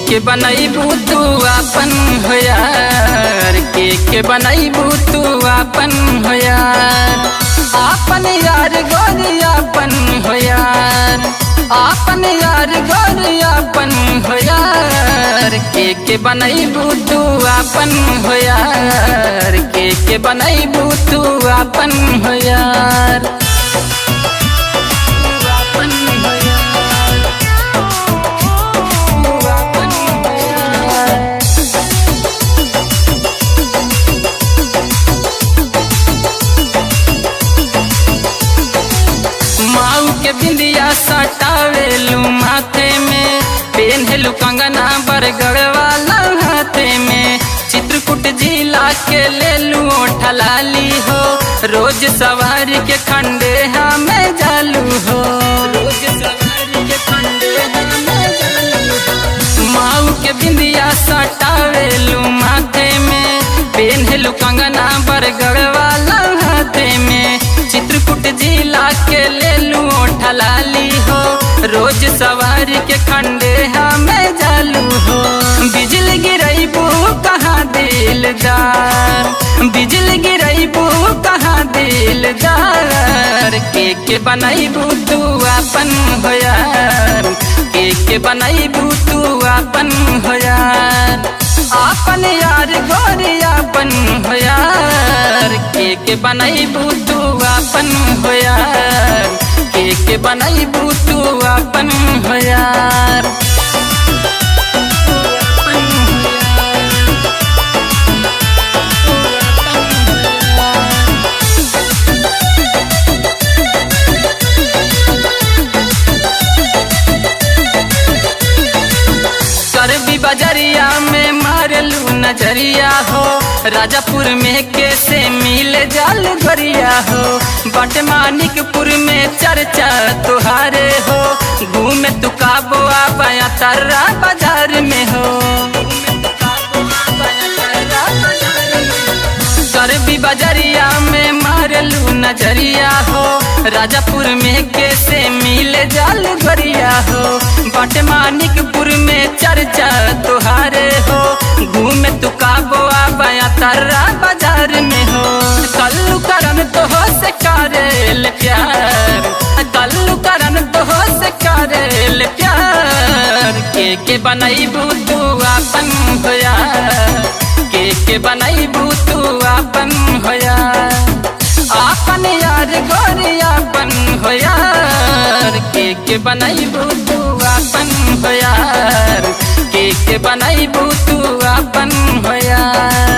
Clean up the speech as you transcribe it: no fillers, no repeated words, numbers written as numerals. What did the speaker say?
के बनैबू तू अपन हो यार, के बनैबू तू अपन हो यार, अपन यार गोरी अपन हो यार, अपन यार गोरी अपन हो यार, के बनैबू तू अपन हो यार, के बनैबू तू अपन हो यार। के बिंदिया सटावेलू माथे में, पेन्हेलू कंगना बरगड़ वाला हाथे में, चित्रकूट जिला के लेलू ठलाली हो, रोज सवारी के खंडे हमें जालू हो, रोज सवारी के खंडे हमें जालू हो। माऊ के बिंदिया सटावेलू माथे में, पेन्हेलू कंगना बरगड़ वाला हाथे में, चित्रकूट जिला के लेलू ठलाली हो, रोज सवारी के खंडे हमें जालू हो। बिजली गिरैबू कहाँ दिलदार, बिजली गिरैबू कहाँ दिलदार, के बनैबू तू अपन हो यार, के बनैबू तू अपन हो यार, अपन यार गोरी अपन हो यार, के बनैबू तू अपन हो यार, के बनैबू तू अपन हो यार। करबी बजरिया में मारलू नजरिया हो, राजापुर में कैसे मिले जाल गरिया हो, बट मानिकपुर में चर्चा तुहारे हो, घूमे तू काबो आया तर्रा बाजार में हो, करबी बजरिया में मारलू नजरिया हो, राजापुर में कैसे मिले जाल गरिया हो, बट मानिकपुर में चर्चा तुहारे हो, घूमे तू काबो आया तर्रा बाजार में हो। कल्लू करन तो हो से करेल प्यार, कल्लू करन तो हो से करेल प्यार, के बनैबू तू अपन हो यार, के बनैबू तू अपन हो यार, अपन यार गोरी अपन हो यार, के बनैबू तू अपन हो यार, के बनैबू तू अपन हो यार।